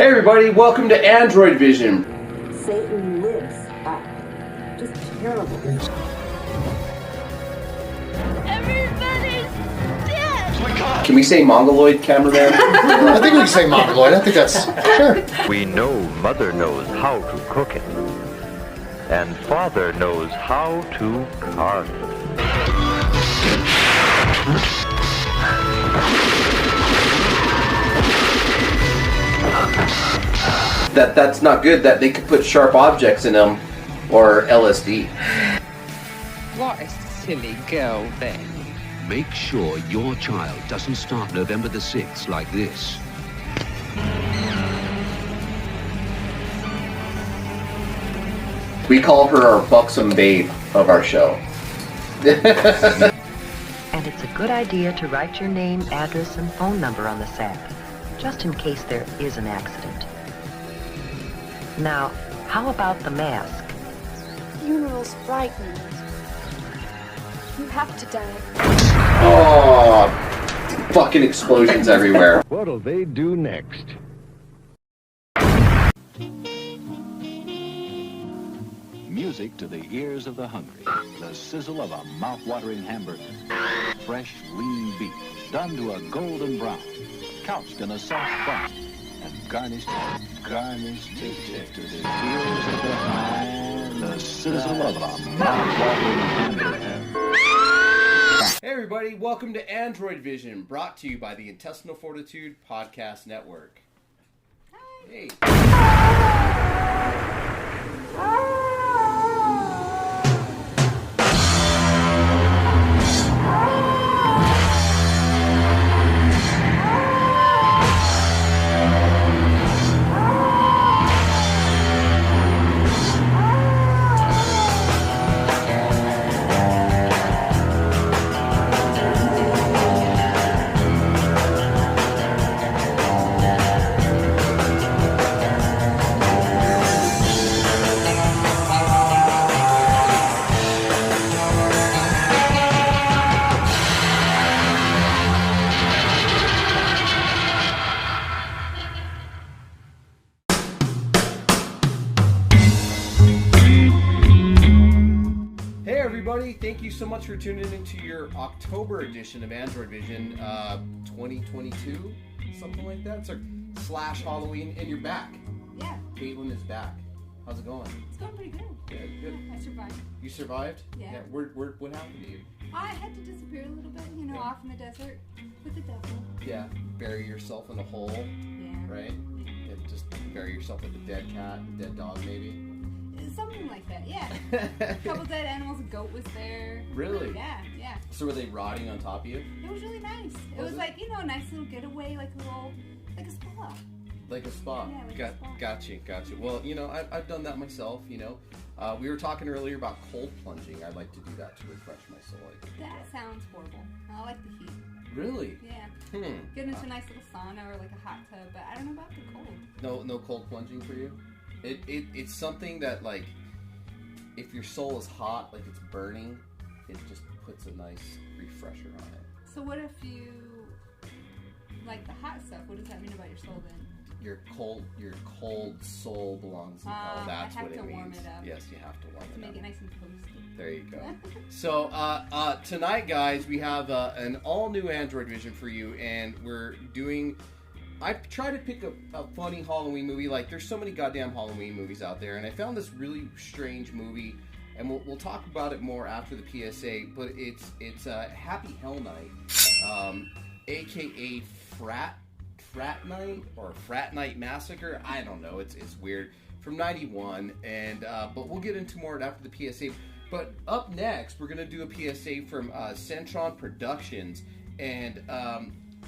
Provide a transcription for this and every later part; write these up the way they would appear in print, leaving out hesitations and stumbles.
Hey everybody, welcome to Androidvision. Satan lives. Just terrible. Everybody's dead! Oh my God! Can we say Mongoloid, cameraman? I think we can say Mongoloid. I think that's sure. We know Mother knows how to cook it, and Father knows how to carve it. That's not good, that they could put sharp objects in them, or LSD. What a silly girl then. Make sure your child doesn't start November the 6th like this. We call her our buxom babe of our show. And it's a good idea to write your name, address, and phone number on the sack, just in case there is an accident. Now, how about the mask? Funerals frighten me. You have to die. Oh, fucking explosions everywhere. What'll they do next? Music to the ears of the hungry. The sizzle of a mouth-watering hamburger. Fresh, lean beef, done to a golden brown. Couched in a soft bun. And garnished to the ears of the hungry. The sizzle of a mouth-watering hamburger. Hey everybody, welcome to Androidvision, brought to you by the Intestinal Fortitude Podcast Network. Hey. Thank you so much for tuning into your October edition of Androidvision 2022, something like that. It's / Halloween, and you're back. Yeah. Caitlin is back. How's it going? It's going pretty good. Good. I survived. You survived? Yeah. What happened to you? I had to disappear a little bit, off in the desert with the devil. Yeah. Bury yourself in a hole. Yeah. Right? And just bury yourself with a dead cat, a dead dog, maybe. Something like that, yeah. A couple dead animals, a goat was there. Really? Yeah. So were they rotting on top of you? It was really nice. It was like, a nice little getaway, like a spa. Like a spa. Yeah, like a spa. Gotcha. Well, I've done that myself, We were talking earlier about cold plunging. I like to do that to refresh my soul. That sounds horrible. I like the heat. Really? Yeah. Get into a nice little sauna or like a hot tub, but I don't know about the cold. No cold plunging for you? It's something that, like, if your soul is hot, like it's burning, it just puts a nice refresher on it. So what if you like the hot stuff? What does that mean about your soul then? Your cold soul belongs in hell. That's what it means. I have to warm it up. Yes, you have to warm it up. To make it nice and toasty. There you go. So tonight, guys, we have an all-new Androidvision for you, and we're doing... I tried to pick a funny Halloween movie. Like, there's so many goddamn Halloween movies out there, and I found this really strange movie, and we'll talk about it more after the PSA. But it's Happy Hell Night, aka Frat Night or Frat Night Massacre. I don't know. It's weird. From '91, and but we'll get into more after the PSA. But up next, we're gonna do a PSA from Centron Productions, and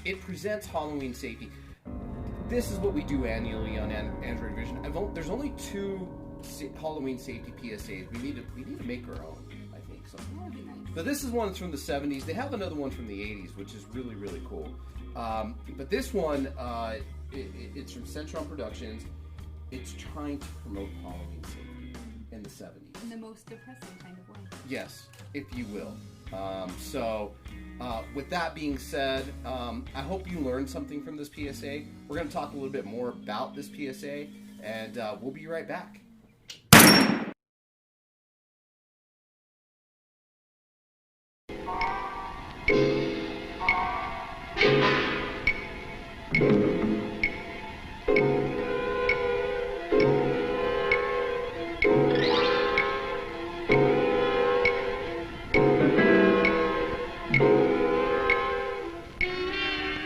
it presents Halloween safety. This is what we do annually on Androidvision. There's only 2 Halloween safety PSAs. We need to make our own, I think. So. That would be nice. But this is one that's from the 70s. They have another one from the 80s, which is really, really cool. But this one, it's from Centron Productions. It's trying to promote Halloween safety in the 70s. In the most depressing kind of way. Yes, if you will. So with that being said, I hope you learned something from this PSA. We're going to talk a little bit more about this PSA, and we'll be right back.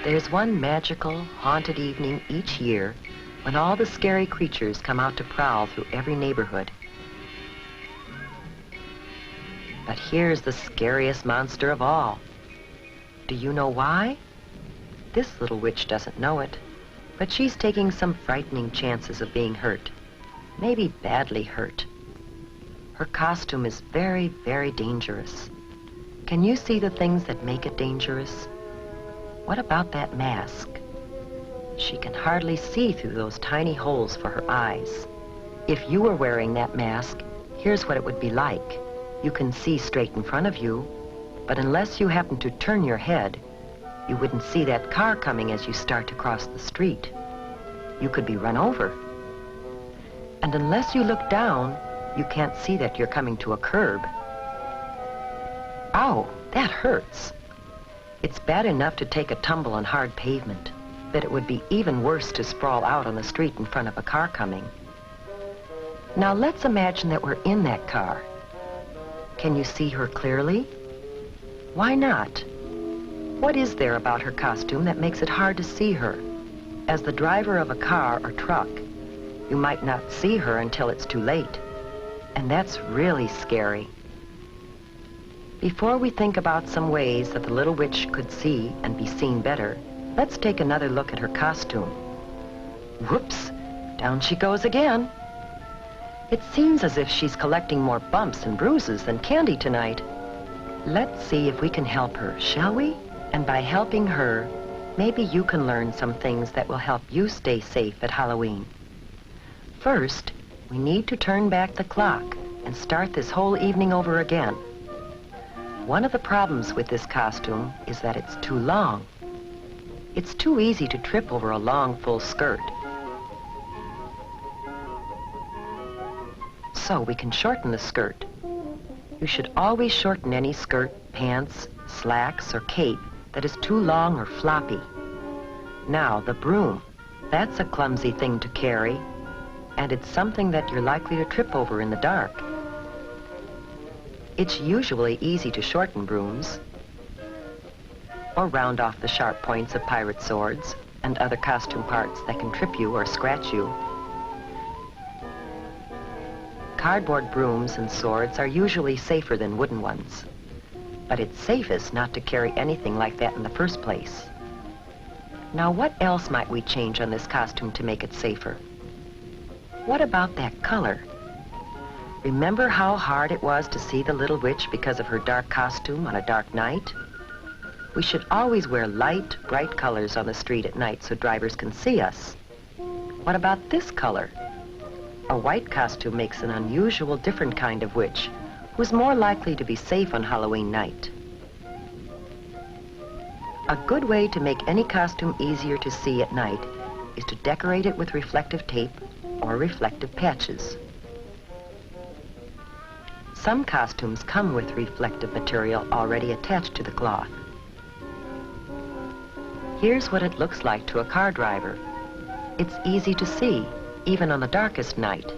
There's one magical, haunted evening each year when all the scary creatures come out to prowl through every neighborhood. But here's the scariest monster of all. Do you know why? This little witch doesn't know it, but she's taking some frightening chances of being hurt, maybe badly hurt. Her costume is very, very dangerous. Can you see the things that make it dangerous? What about that mask? She can hardly see through those tiny holes for her eyes. If you were wearing that mask, here's what it would be like. You can see straight in front of you, but unless you happen to turn your head, you wouldn't see that car coming as you start to cross the street. You could be run over. And unless you look down, you can't see that you're coming to a curb. Ow, that hurts. It's bad enough to take a tumble on hard pavement, but it would be even worse to sprawl out on the street in front of a car coming. Now let's imagine that we're in that car. Can you see her clearly? Why not? What is there about her costume that makes it hard to see her? As the driver of a car or truck, you might not see her until it's too late. And that's really scary. Before we think about some ways that the little witch could see and be seen better, let's take another look at her costume. Whoops, down she goes again. It seems as if she's collecting more bumps and bruises than candy tonight. Let's see if we can help her, shall we? And by helping her, maybe you can learn some things that will help you stay safe at Halloween. First, we need to turn back the clock and start this whole evening over again. One of the problems with this costume is that it's too long. It's too easy to trip over a long, full skirt. So we can shorten the skirt. You should always shorten any skirt, pants, slacks, or cape that is too long or floppy. Now, the broom. That's a clumsy thing to carry, and it's something that you're likely to trip over in the dark. It's usually easy to shorten brooms, or round off the sharp points of pirate swords and other costume parts that can trip you or scratch you. Cardboard brooms and swords are usually safer than wooden ones, but it's safest not to carry anything like that in the first place. Now, what else might we change on this costume to make it safer? What about that color? Remember how hard it was to see the little witch because of her dark costume on a dark night? We should always wear light, bright colors on the street at night so drivers can see us. What about this color? A white costume makes an unusual, different kind of witch who's more likely to be safe on Halloween night. A good way to make any costume easier to see at night is to decorate it with reflective tape or reflective patches. Some costumes come with reflective material already attached to the cloth. Here's what it looks like to a car driver. It's easy to see, even on the darkest night.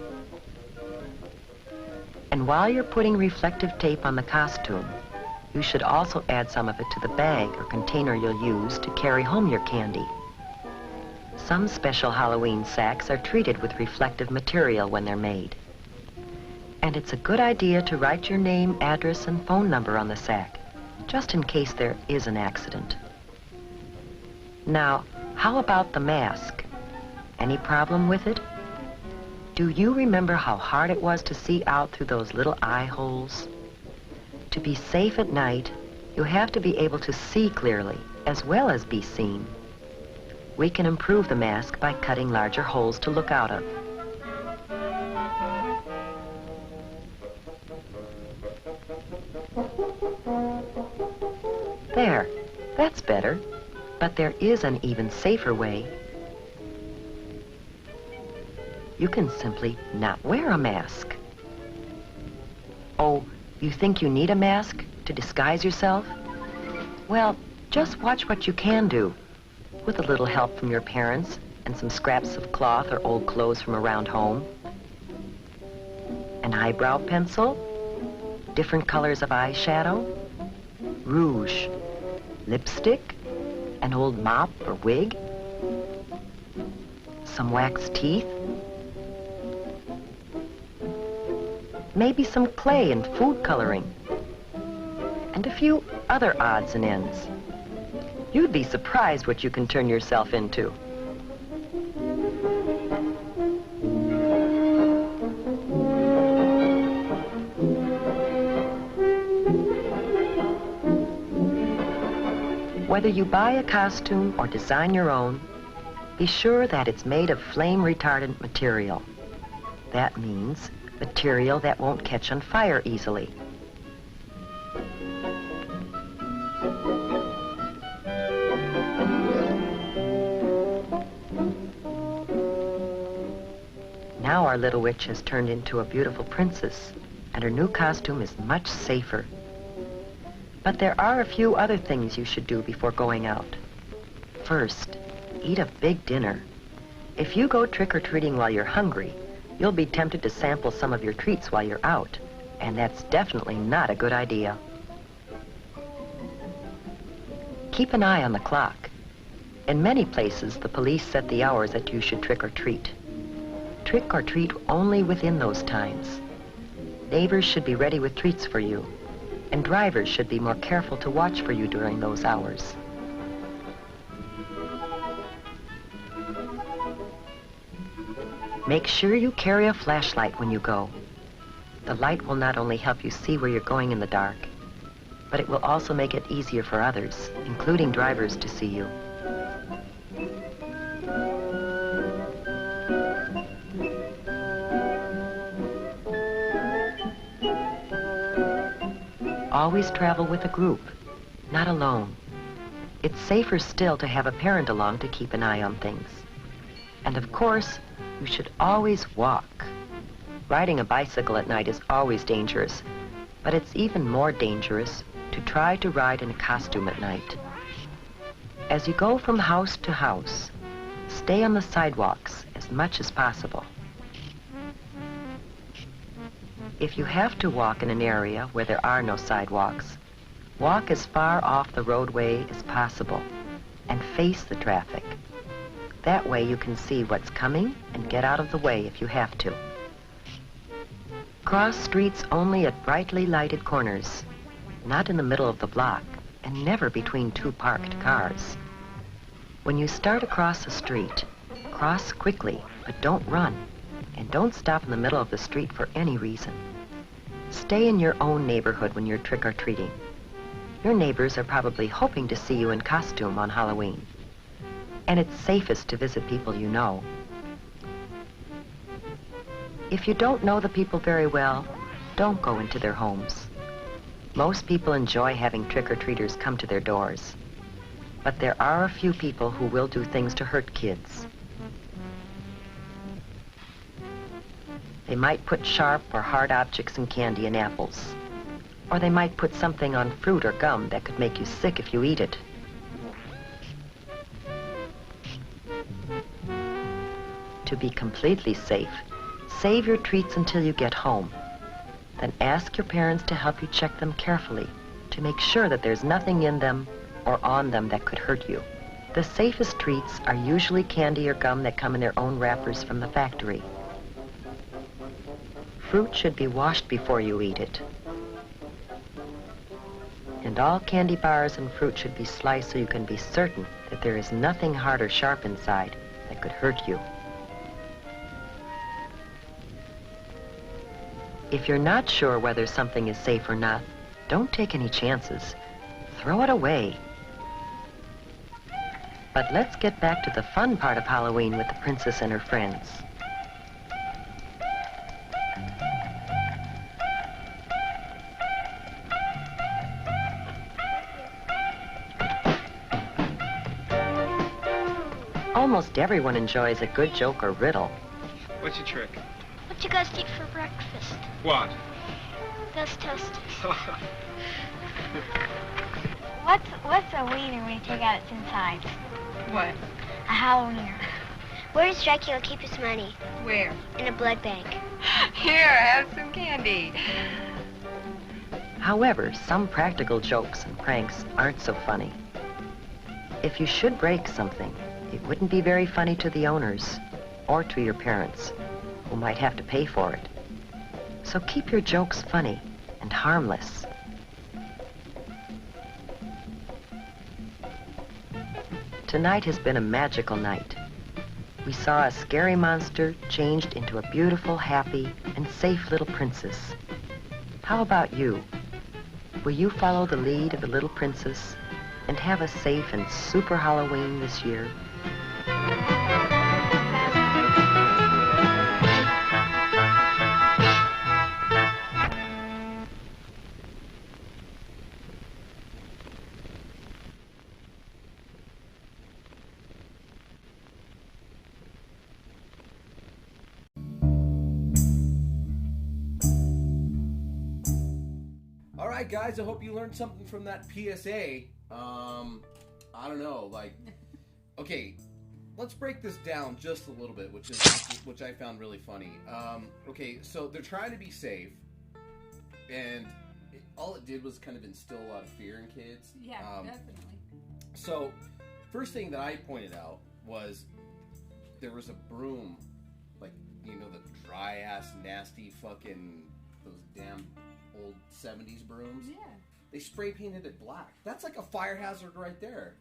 And while you're putting reflective tape on the costume, you should also add some of it to the bag or container you'll use to carry home your candy. Some special Halloween sacks are treated with reflective material when they're made. And it's a good idea to write your name, address, and phone number on the sack, just in case there is an accident. Now, how about the mask? Any problem with it? Do you remember how hard it was to see out through those little eye holes? To be safe at night, you have to be able to see clearly, as well as be seen. We can improve the mask by cutting larger holes to look out of. There, that's better. But there is an even safer way. You can simply not wear a mask. Oh, you think you need a mask to disguise yourself? Well, just watch what you can do, with a little help from your parents and some scraps of cloth or old clothes from around home. An eyebrow pencil, different colors of eyeshadow, rouge, lipstick, an old mop or wig, some wax teeth, maybe some clay and food coloring, and a few other odds and ends. You'd be surprised what you can turn yourself into. Whether you buy a costume or design your own, be sure that it's made of flame-retardant material. That means material that won't catch on fire easily. Now our little witch has turned into a beautiful princess, and her new costume is much safer. But there are a few other things you should do before going out. First, eat a big dinner. If you go trick-or-treating while you're hungry, you'll be tempted to sample some of your treats while you're out, and that's definitely not a good idea. Keep an eye on the clock. In many places, the police set the hours that you should trick-or-treat. Trick-or-treat only within those times. Neighbors should be ready with treats for you, and drivers should be more careful to watch for you during those hours. Make sure you carry a flashlight when you go. The light will not only help you see where you're going in the dark, but it will also make it easier for others, including drivers, to see you. Always travel with a group, not alone. It's safer still to have a parent along to keep an eye on things. And of course, you should always walk. Riding a bicycle at night is always dangerous, but it's even more dangerous to try to ride in a costume at night. As you go from house to house, stay on the sidewalks as much as possible. If you have to walk in an area where there are no sidewalks, walk as far off the roadway as possible and face the traffic. That way you can see what's coming and get out of the way if you have to. Cross streets only at brightly lighted corners, not in the middle of the block, and never between two parked cars. When you start across the street, cross quickly, but don't run, and don't stop in the middle of the street for any reason. Stay in your own neighborhood when you're trick-or-treating. Your neighbors are probably hoping to see you in costume on Halloween. And it's safest to visit people you know. If you don't know the people very well, don't go into their homes. Most people enjoy having trick-or-treaters come to their doors. But there are a few people who will do things to hurt kids. They might put sharp or hard objects in candy and apples. Or they might put something on fruit or gum that could make you sick if you eat it. To be completely safe, save your treats until you get home. Then ask your parents to help you check them carefully to make sure that there's nothing in them or on them that could hurt you. The safest treats are usually candy or gum that come in their own wrappers from the factory. Fruit should be washed before you eat it. And all candy bars and fruit should be sliced so you can be certain that there is nothing hard or sharp inside that could hurt you. If you're not sure whether something is safe or not, don't take any chances. Throw it away. But let's get back to the fun part of Halloween with the princess and her friends. Almost everyone enjoys a good joke or riddle. What's your trick? What you guys eat for breakfast? What? Gus Toasties. What's a wiener when you take out its insides? What? A Halloweener. Where does Dracula keep his money? Where? In a blood bank. Here, have some candy. However, some practical jokes and pranks aren't so funny. If you should break something, it wouldn't be very funny to the owners or to your parents, who might have to pay for it. So keep your jokes funny and harmless. Tonight has been a magical night. We saw a scary monster changed into a beautiful, happy, and safe little princess. How about you? Will you follow the lead of the little princess and have a safe and super Halloween this year? Alright guys, I hope you learned something from that PSA. I don't know, like, okay, let's break this down just a little bit, which I found really funny. Okay, so they're trying to be safe, and all it did was kind of instill a lot of fear in kids. Yeah, definitely. So, first thing that I pointed out was there was a broom, like, you know, the dry-ass, nasty fucking, those damn old 70s brooms. Yeah. They spray painted it black. That's like a fire hazard right there.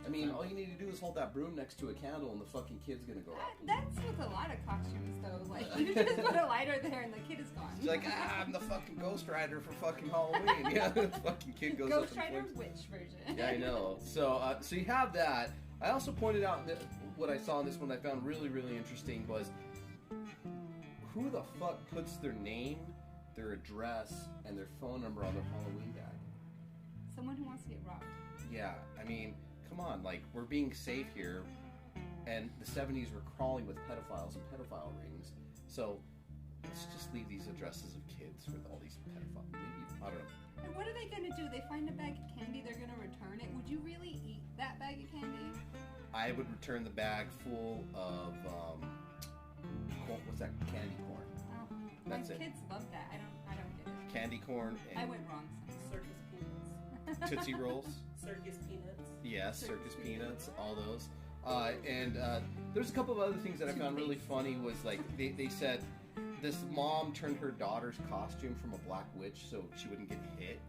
I mean, all you need to do is hold that broom next to a candle and the fucking kid's gonna go out. That's with a lot of costumes, though. Like, you just put a lighter there and the kid is gone. She's like, I'm the fucking Ghost Rider for fucking Halloween. Yeah, the fucking kid goes Ghost up in Rider flames. witch version. Yeah, I know. So you have that. I also pointed out that what I saw in this one I found really, really interesting was who the fuck puts their name, their address, and their phone number on their Halloween bag? Someone who wants to get robbed. Yeah, I mean, come on, like, we're being safe here, and the 70s were crawling with pedophiles and pedophile rings, so let's just leave these addresses of kids with all these pedophiles. Maybe, I don't know. And what are they going to do? They find a bag of candy, they're going to return it. Would you really eat that bag of candy? I would return the bag full of, what's that, candy corn. That's My it. kids love that. I don't get it. Candy corn and I went wrong. Circus peanuts. Tootsie Rolls. Circus peanuts. Yes, circus peanuts, all those. And there's a couple of other things that I found really funny was like they said this mom turned her daughter's costume from a black witch so she wouldn't get hit,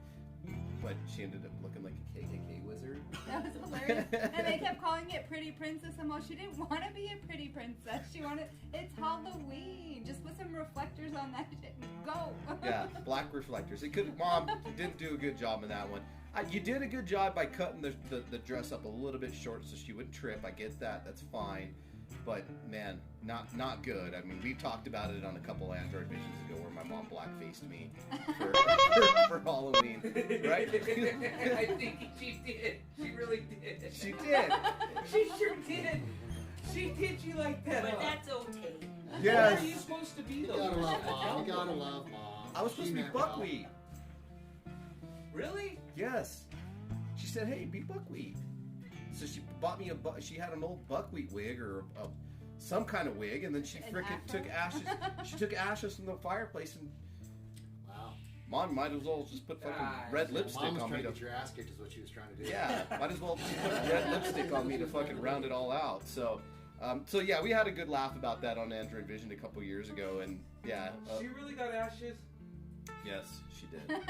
but she ended up looking like a KKK wizard. That was hilarious. And they kept calling it Pretty Princess, and well, she didn't want to be a pretty princess. She wanted, it's Halloween. Just put some reflectors on that shit and go. Yeah, black reflectors. Mom didn't do a good job in that one. You did a good job by cutting the dress up a little bit short so she wouldn't trip. I get that. That's fine. But, man, not good. I mean, we talked about it on a couple Androidvisions ago where my mom blackfaced me for Halloween. Right? I think she did. She really did. She did. She sure did. She did you like that. But that's okay. Yes. What are you supposed to be, though? You gotta love Mom. You gotta love Mom. I was supposed to be buckwheat. Really? Yes. She said, hey, be buckwheat. So she bought me she had an old buckwheat wig or some kind of wig, and then she frickin' took ashes. She took ashes from the fireplace and. Wow. Mom might as well just put fucking red lipstick Mom was on me trying to. to get your ass kicked is what she was trying to do. Yeah, might as well just put red lipstick on me to fucking round it all out. So yeah, we had a good laugh about that on Androidvision a couple years ago, and yeah. She really got ashes? Yes, she did.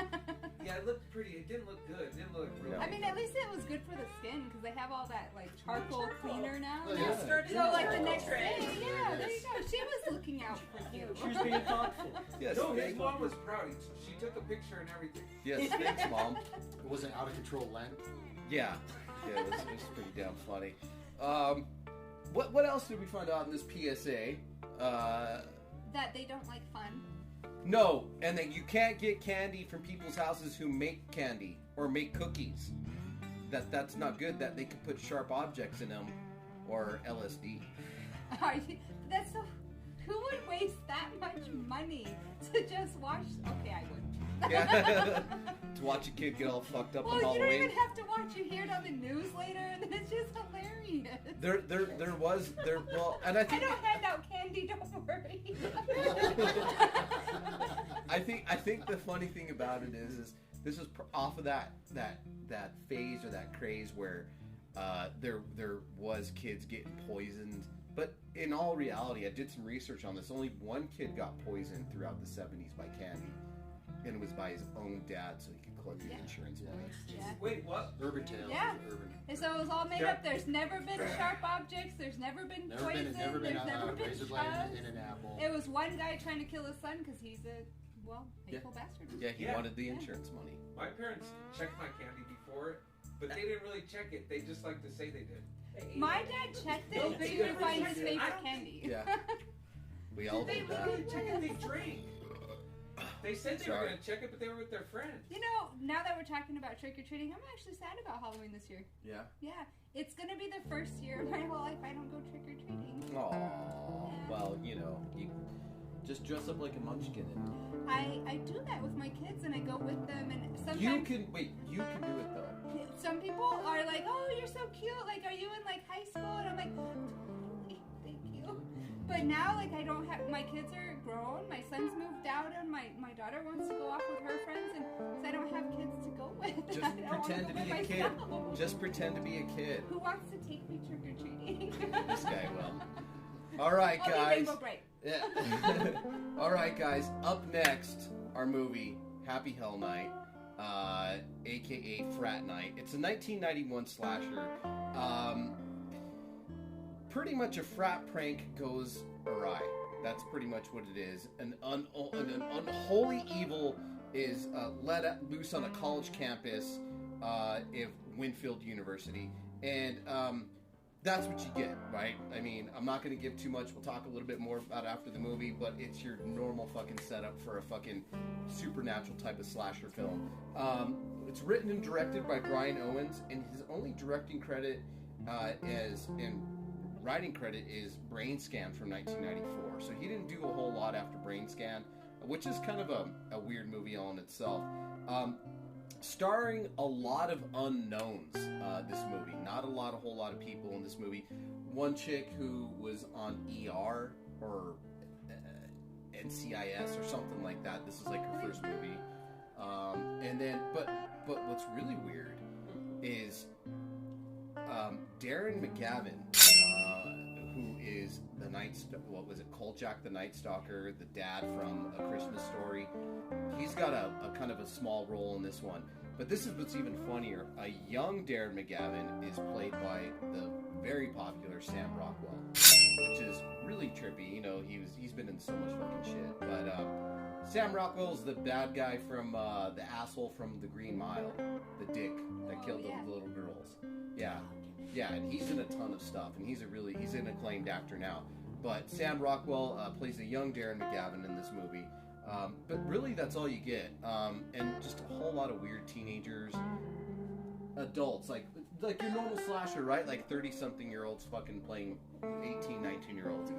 Yeah, it looked pretty. It didn't look good. It didn't look real. I mean, at least it was good for the skin because they have all that like charcoal cleaner now. Oh, yeah. So like the next day, yeah, there you go. She was looking out for you. She was being thoughtful. Yes, no, his thank mom was proud. She took a picture and everything. Yes, thanks, Mom. Was it out of control, Len? Yeah, it was pretty damn funny. What else did we find out in this PSA? That they don't like fun. No, and that you can't get candy from people's houses who make candy or make cookies. That's not good. That they could put sharp objects in them, or LSD. That's so. Who would waste that much money to just watch? Okay, I would. Yeah. To watch a kid get all fucked up on Well, you Halloween. don't even have to watch. You hear it on the news later, and then it's just hilarious. Well, and I think I don't hand out candy. Don't worry. I think the funny thing about it is this is off of that phase or that craze where there was kids getting poisoned. But in all reality, I did some research on this. Only one kid got poisoned throughout the 70s by candy. And it was by his own dad, so he could collect the insurance money. Yeah. Wait, what? Urban tales. Yeah. Urban. And so it was all made up. There's never been sharp objects. There's never been poison. Never been there's never been razor drugs. blade in an apple. It was one guy trying to kill his son because he's a, hateful bastard. Yeah, he wanted the insurance money. My parents checked my candy before, but they didn't really check it. They just like to say they did. My dad checked it, but he would find his favorite candy. Yeah. We all did that. They check it, they drink. They said they were going to check it, but they were with their friends. You know, now that we're talking about trick-or-treating, I'm actually sad about Halloween this year. Yeah? Yeah. It's going to be the first year of my whole life I don't go trick-or-treating. Aww. Yeah. Well, you just dress up like a munchkin. I do that with my kids, and I go with them, and sometimes... You can do it, though. Some people are like, oh, you're so cute. Like, are you in, like, high school? And I'm like, thank you. But now, like, I don't have... My kids are grown. My son's moved out, and my daughter wants to go off with her friends, and so I don't have kids to go with. Just pretend to be a kid. Just pretend to be a kid. Who wants to take me trick-or-treating? This guy will. All right, guys. Yeah. All right, guys. Up next, our movie, Happy Hell Night. AKA Frat Night. It's a 1991 slasher. Pretty much a frat prank goes awry. That's pretty much what it is. An unholy evil is let loose on a college campus in Winfield University. And that's what you get, right? I mean, I'm not going to give too much. We'll talk a little bit more about it after the movie, but it's your normal fucking setup for a fucking supernatural type of slasher film. It's written and directed by Brian Owens, and his only directing credit writing credit is Brain Scan from 1994. So he didn't do a whole lot after Brain Scan, which is kind of a weird movie all in itself. Starring a lot of unknowns, this movie. Not a whole lot of people in this movie. One chick who was on ER or NCIS or something like that. This is like her first movie. And then, but what's really weird is Darren McGavin, who is the Kolchak the Night Stalker, the dad from A Christmas Story. He's got a kind of a small role in this one. But this is what's even funnier. A young Darren McGavin is played by the very popular Sam Rockwell, which is really trippy. You know, he's been in so much fucking shit. But Sam Rockwell's the bad guy from the asshole from The Green Mile, the dick that killed the little girls. Yeah, and he's in a ton of stuff, and he's an acclaimed actor now. But Sam Rockwell plays a young Darren McGavin in this movie. But really, that's all you get. And just a whole lot of weird teenagers, adults, like your normal slasher, right? Like 30-something-year-olds fucking playing 18, 19-year-olds.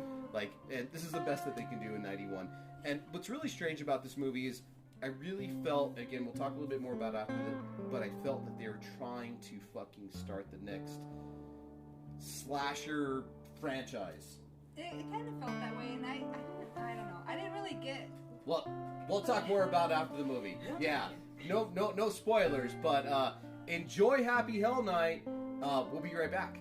And this is the best that they can do in 91. And what's really strange about this movie is I really felt, again, we'll talk a little bit more about it after this, but I felt that they were trying to fucking start the next slasher franchise. It kind of felt that way, and I don't know. I didn't really get... Well, we'll talk more about it after the movie. Yeah, no spoilers, but enjoy Happy Hell Night. We'll be right back.